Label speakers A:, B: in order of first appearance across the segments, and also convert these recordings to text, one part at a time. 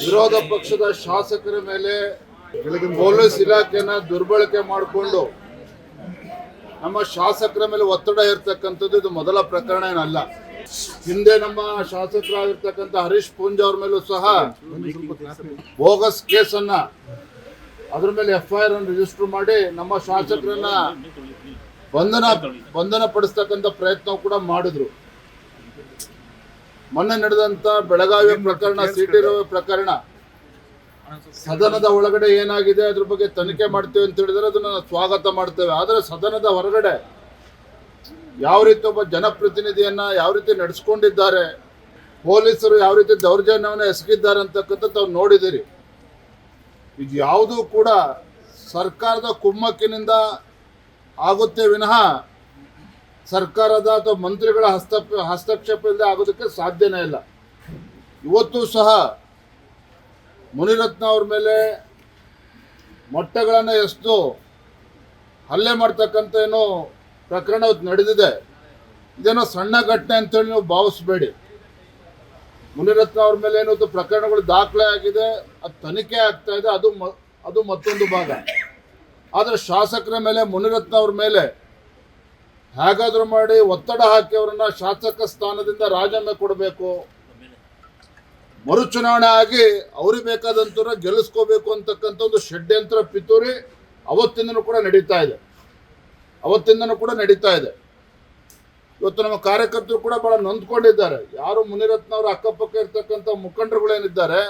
A: ವಿರೋಧ ಪಕ್ಷದ ಶಾಸಕರ ಮೇಲೆ ಪೊಲೀಸ್ ಇಲಾಖೆನ ದುರ್ಬಳಕೆ ಮಾಡಿಕೊಂಡು ನಮ್ಮ ಶಾಸಕರ ಮೇಲೆ ಒತ್ತಡ ಇರತಕ್ಕಂಥದ್ದು ಇದು ಮೊದಲ ಪ್ರಕರಣ ಏನಲ್ಲ. ಹಿಂದೆ ನಮ್ಮ ಶಾಸಕರಾಗಿರ್ತಕ್ಕಂಥ ಹರೀಶ್ ಪೂಂಜ ಅವ್ರ ಮೇಲೂ ಸಹ ಬೋಗಸ್ ಕೇಸನ್ನ ಅದ್ರ ಮೇಲೆ FIR ಅನ್ನು ರಿಜಿಸ್ಟರ್ ಮಾಡಿ ನಮ್ಮ ಶಾಸಕರನ್ನ ಬಂಧನ ಪಡಿಸ್ತಕ್ಕಂಥ ಪ್ರಯತ್ನ ಕೂಡ ಮಾಡಿದ್ರು. ಮೊನ್ನೆ ನಡೆದಂತ ಬೆಳಗಾವಿ ಪ್ರಕರಣ, ಸಿಟಿ ರವಿ ಪ್ರಕರಣ, ಸದನದ ಒಳಗಡೆ ಏನಾಗಿದೆ ಅದ್ರ ಬಗ್ಗೆ ತನಿಖೆ ಮಾಡ್ತೇವೆ ಅಂತ ಹೇಳಿದ್ರೆ ಅದನ್ನ ಸ್ವಾಗತ ಮಾಡ್ತೇವೆ. ಆದರೆ ಸದನದ ಹೊರಗಡೆ ಯಾವ ರೀತಿ ಒಬ್ಬ ಜನಪ್ರತಿನಿಧಿಯನ್ನ ಯಾವ ರೀತಿ ನಡೆಸ್ಕೊಂಡಿದ್ದಾರೆ, ಪೊಲೀಸರು ಯಾವ ರೀತಿ ದೌರ್ಜನ್ಯವನ್ನು ಎಸಗಿದ್ದಾರೆ ಅಂತಕ್ಕಂಥದ್ದು ತಾವು ನೋಡಿದಿರಿ. ಇದು ಯಾವುದೂ ಕೂಡ ಸರ್ಕಾರದ ಕುಮ್ಮಕ್ಕಿನಿಂದ ಆಗುತ್ತೆ ವಿನಃ ಸರ್ಕಾರದ ಅಥವಾ ಮಂತ್ರಿಗಳ ಹಸ್ತಕ್ಷೇಪದಿಂದ ಆಗೋದಕ್ಕೆ ಸಾಧ್ಯನೇ ಇಲ್ಲ. ಇವತ್ತು ಸಹ ಮುನಿರತ್ನ ಅವ್ರ ಮೇಲೆ ಮೊಟ್ಟೆಗಳನ್ನು ಎಸೆದು ಹಲ್ಲೆ ಮಾಡ್ತಕ್ಕಂಥ ಏನೋ ಪ್ರಕರಣ ನಡೆದಿದೆ. ಇದೇನೋ ಸಣ್ಣ ಘಟನೆ ಅಂತೇಳಿ ನೀವು ಭಾವಿಸಬೇಡಿ. ಮುನಿರತ್ನ ಅವ್ರ ಮೇಲೆ ಏನೋ ಪ್ರಕರಣಗಳು ದಾಖಲೆ ಆಗಿದೆ, ಅದು ತನಿಖೆ ಆಗ್ತಾ ಇದೆ, ಅದು ಮತ್ತೊಂದು ಭಾಗ. ಆದರೆ ಶಾಸಕರ ಮೇಲೆ, ಮುನಿರತ್ನ ಅವ್ರ ಮೇಲೆ ಹೇಗಾದರೂ ಮಾಡಿ ಒತ್ತಡ ಹಾಕಿ ಅವರನ್ನ ಶಾಸಕ ಸ್ಥಾನದಿಂದ ರಾಜೀನಾಮೆ ಕೊಡಬೇಕು, ಮರುಚುನಾವಣೆ ಆಗಿ ಅವ್ರಿಗೆ ಬೇಕಾದಂತ ಗೆಲ್ಲಿಸ್ಕೋಬೇಕು ಅಂತಕ್ಕಂಥ ಒಂದು ಷಡ್ಯಂತ್ರ ಪಿತೂರಿ ಅವತ್ತಿಂದನೂ ಕೂಡ ನಡೀತಾ ಇದೆ. ಇವತ್ತು ನಮ್ಮ ಕಾರ್ಯಕರ್ತರು ಕೂಡ ಬಹಳ ನೊಂದ್ಕೊಂಡಿದ್ದಾರೆ. ಯಾರು ಮುನಿರತ್ನ ಅವರ ಅಕ್ಕಪಕ್ಕ ಇರ್ತಕ್ಕಂಥ ಮುಖಂಡರುಗಳೇನಿದ್ದಾರೆ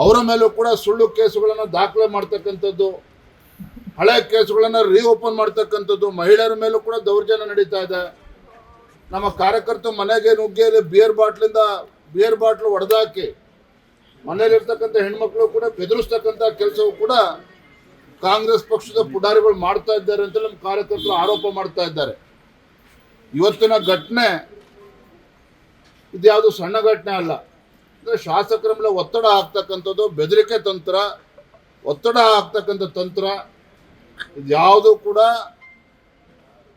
A: ಅವರ ಮೇಲೂ ಕೂಡ ಸುಳ್ಳು ಕೇಸುಗಳನ್ನು ದಾಖಲೆ ಮಾಡ್ತಕ್ಕಂಥದ್ದು, ಹಳೆ ಕೇಸುಗಳನ್ನು ರೀಓಪನ್ ಮಾಡ್ತಕ್ಕಂಥದ್ದು, ಮಹಿಳೆಯರ ಮೇಲೂ ಕೂಡ ದೌರ್ಜನ್ಯ ನಡೀತಾ ಇದೆ. ನಮ್ಮ ಕಾರ್ಯಕರ್ತರು ಮನೆಗೆ ನುಗ್ಗಿ ಬಿಯರ್ ಬಾಟ್ಲು ಒಡೆದಾಕಿ ಮನೆಯಲ್ಲಿರ್ತಕ್ಕಂಥ ಹೆಣ್ಮಕ್ಳು ಕೂಡ ಬೆದರಿಸ್ತಕ್ಕಂಥ ಕೆಲಸವೂ ಕೂಡ ಕಾಂಗ್ರೆಸ್ ಪಕ್ಷದ ಪುಡಾರಿಗಳು ಮಾಡ್ತಾ ಇದ್ದಾರೆ ಅಂತ ನಮ್ಮ ಕಾರ್ಯಕರ್ತರು ಆರೋಪ ಮಾಡ್ತಾ ಇದ್ದಾರೆ. ಇವತ್ತಿನ ಘಟನೆ ಇದ್ಯಾವುದು ಸಣ್ಣ ಘಟನೆ ಅಲ್ಲ. ಅಂದರೆ ಶಾಸಕರ ಮೇಲೆ ಒತ್ತಡ ಹಾಕ್ತಕ್ಕಂಥದ್ದು, ಬೆದರಿಕೆ ತಂತ್ರ, ಒತ್ತಡ ಹಾಕ್ತಕ್ಕಂಥ ತಂತ್ರ, ಇದ್ಯಾವುದು ಕೂಡ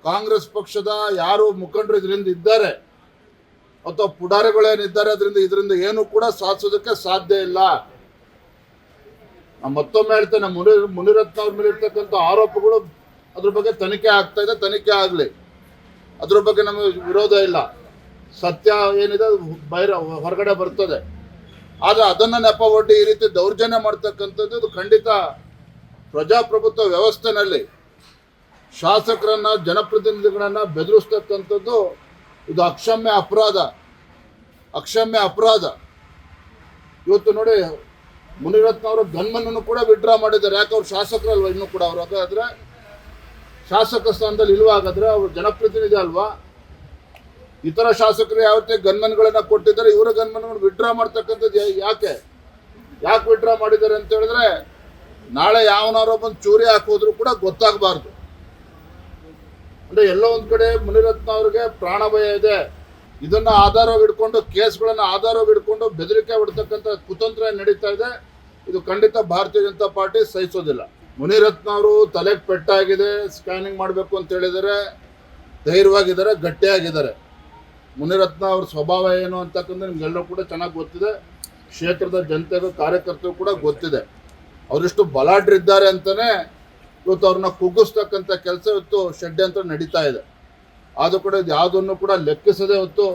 A: ಕಾಂಗ್ರೆಸ್ ಪಕ್ಷದ ಯಾರು ಮುಖಂಡರು ಇದರಿಂದ ಇದ್ದಾರೆ ಅಥವಾ ಪುಡಾರಿಗಳೇನಿದ್ದಾರೆ ಇದರಿಂದ ಏನು ಕೂಡ ಸಾಧಿಸೋದಕ್ಕೆ ಸಾಧ್ಯ ಇಲ್ಲ. ನಾನು ಮತ್ತೊಮ್ಮೆ ಹೇಳ್ತೇನೆ, ಮುನಿರತ್ನ ಅವ್ರ ಮೇಲೆ ಇರ್ತಕ್ಕಂಥ ಆರೋಪಗಳು ಅದ್ರ ಬಗ್ಗೆ ತನಿಖೆ ಆಗ್ತಾ ಇದೆ, ತನಿಖೆ ಆಗಲಿ, ಅದ್ರ ಬಗ್ಗೆ ನಮಗೆ ವಿರೋಧ ಇಲ್ಲ. ಸತ್ಯ ಏನಿದೆ ಹೊರಗಡೆ ಬರ್ತದೆ. ಆದರೆ ಅದನ್ನು ನೆಪ ಒಡ್ಡಿ ಈ ರೀತಿ ದೌರ್ಜನ್ಯ ಮಾಡ್ತಕ್ಕಂಥದ್ದು ಇದು ಖಂಡಿತ ಪ್ರಜಾಪ್ರಭುತ್ವ ವ್ಯವಸ್ಥೆನಲ್ಲಿ ಶಾಸಕರನ್ನ, ಜನಪ್ರತಿನಿಧಿಗಳನ್ನ ಬೆದರಿಸ್ತಕ್ಕಂಥದ್ದು ಇದು ಅಕ್ಷಮ್ಯ ಅಪರಾಧ. ಇವತ್ತು ನೋಡಿ, ಮುನಿರತ್ನ ಅವರ ಗನ್ಮನ್ನು ಕೂಡ ವಿಡ್ರಾ ಮಾಡಿದ್ದಾರೆ. ಯಾಕೆ ಅವ್ರು ಶಾಸಕರಲ್ವಾ ಇನ್ನೂ ಕೂಡ? ಅವ್ರು ಹಾಗಾದ್ರೆ ಶಾಸಕ ಸ್ಥಾನದಲ್ಲಿ ಇಲ್ವಾ? ಹಾಗಾದ್ರೆ ಅವ್ರು ಜನಪ್ರತಿನಿಧಿ ಅಲ್ವಾ? ಇತರ ಶಾಸಕರು ಯಾವ ರೀತಿ ಗನ್ಮನ್ಗಳನ್ನ ಕೊಟ್ಟಿದ್ದಾರೆ, ಇವರ ಗನ್ಮನ್ಗಳನ್ನು ವಿಡ್ರಾ ಮಾಡ್ತಕ್ಕಂಥದ್ದು ಯಾಕೆ ವಿಡ್ರಾ ಮಾಡಿದ್ದಾರೆ ಅಂತ ಹೇಳಿದ್ರೆ, ನಾಳೆ ಯಾವನಾರೋ ಬಂದು ಚೂರಿ ಹಾಕೋದ್ರು ಕೂಡ ಗೊತ್ತಾಗಬಾರ್ದು. ಅಂದ್ರೆ ಎಲ್ಲೋ ಒಂದ್ ಕಡೆ ಮುನಿರತ್ನ ಅವ್ರಿಗೆ ಪ್ರಾಣ ಭಯ ಇದೆ. ಇದನ್ನ ಕೇಸ್ಗಳನ್ನ ಆಧಾರವಾಗಿ ಹಿಡ್ಕೊಂಡು ಬೆದರಿಕೆ ಹೊಡ್ತಕ್ಕಂಥ ಕುತಂತ್ರ ನಡೀತಾ ಇದೆ. ಇದು ಖಂಡಿತ ಭಾರತೀಯ ಜನತಾ ಪಾರ್ಟಿ ಸಹಿಸೋದಿಲ್ಲ. ಮುನಿರತ್ನ ಅವರು ತಲೆಗೆ ಪೆಟ್ಟಾಗಿದೆ, ಸ್ಕ್ಯಾನಿಂಗ್ ಮಾಡಬೇಕು ಅಂತ ಹೇಳಿದರೆ ಧೈರ್ಯವಾಗಿದ್ದಾರೆ, ಗಟ್ಟಿಯಾಗಿದ್ದಾರೆ. ಮುನಿರತ್ನ ಅವ್ರ ಸ್ವಭಾವ ಏನು ಅಂತಕ್ಕಂಥ ನಿಮ್ಗೆಲ್ಲರೂ ಕೂಡ ಚೆನ್ನಾಗಿ ಗೊತ್ತಿದೆ. ಕ್ಷೇತ್ರದ ಜನತೆಗೂ ಕಾರ್ಯಕರ್ತರು ಕೂಡ ಗೊತ್ತಿದೆ. ಅವರಿಷ್ಟು ಬಲಾಢ್ರಿದ್ದಾರೆ ಅಂತಾನೆ ಇವತ್ತು ಅವ್ರನ್ನ ಕುಗ್ಗಿಸ್ತಕ್ಕಂಥ ಕೆಲಸ ಇವತ್ತು ಷಡ್ಯಂತ್ರ ನಡೀತಾ ಇದೆ. ಆದರೂ ಕೂಡ ಇದು ಯಾವುದನ್ನು ಕೂಡ ಲೆಕ್ಕಿಸದೆ ಇವತ್ತು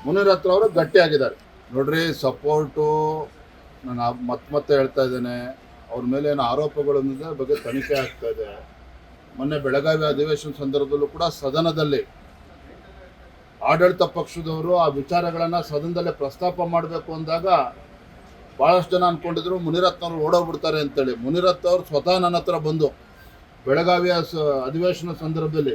A: ಮುನಿರತ್ನ ಅವರು ಗಟ್ಟಿಯಾಗಿದ್ದಾರೆ. ನೋಡ್ರಿ, ಸಪೋರ್ಟು ನಾನು ಮತ್ತೆ ಹೇಳ್ತಾ ಇದ್ದೇನೆ, ಅವ್ರ ಮೇಲೆ ಏನು ಆರೋಪಗಳು ಬಗ್ಗೆ ತನಿಖೆ ಆಗ್ತಾ ಇದೆ. ಮೊನ್ನೆ ಬೆಳಗಾವಿ ಅಧಿವೇಶನ ಸಂದರ್ಭದಲ್ಲೂ ಕೂಡ ಸದನದಲ್ಲಿ ಆಡಳಿತ ಪಕ್ಷದವರು ಆ ವಿಚಾರಗಳನ್ನು ಸದನದಲ್ಲೇ ಪ್ರಸ್ತಾಪ ಮಾಡಬೇಕು ಅಂದಾಗ ಭಾಳಷ್ಟು ಜನ ಅಂದ್ಕೊಂಡಿದ್ರು ಮುನಿರತ್ನ ಅವರು ಓಡೋಗ್ಬಿಡ್ತಾರೆ ಅಂತೇಳಿ. ಮುನಿರತ್ನ ಅವರು ಸ್ವತಃ ನನ್ನ ಹತ್ರ ಬಂದು ಬೆಳಗಾವಿಯ ಅಧಿವೇಶನ ಸಂದರ್ಭದಲ್ಲಿ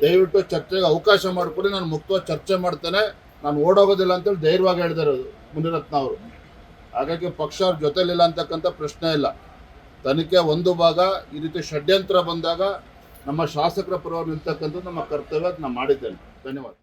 A: ದಯವಿಟ್ಟು ಚರ್ಚೆಗೆ ಅವಕಾಶ ಮಾಡಿಕೊಡಿ, ನಾನು ಮುಕ್ತವಾಗಿ ಚರ್ಚೆ ಮಾಡ್ತೇನೆ, ನಾನು ಓಡೋಗೋದಿಲ್ಲ ಅಂತೇಳಿ ಧೈರ್ಯವಾಗಿ ಹೇಳಿದ್ದಾರೆ ಮುನಿರತ್ನ ಅವರು. ಹಾಗಾಗಿ ಪಕ್ಷ ಅವ್ರ ಜೊತೆಲಿಲ್ಲ ಅಂತಕ್ಕಂಥ ಪ್ರಶ್ನೆ ಇಲ್ಲ. ತನಿಖೆ ಒಂದು ಭಾಗ. ಈ ರೀತಿ ಷಡ್ಯಂತ್ರ ಬಂದಾಗ ನಮ್ಮ ಶಾಸಕರ ಪರವಾಗಿ ನಿಲ್ತಕ್ಕಂಥದ್ದು ನಮ್ಮ ಕರ್ತವ್ಯ. ನಾನು ಮಾಡಿದ್ದೇನೆ. ಧನ್ಯವಾದ.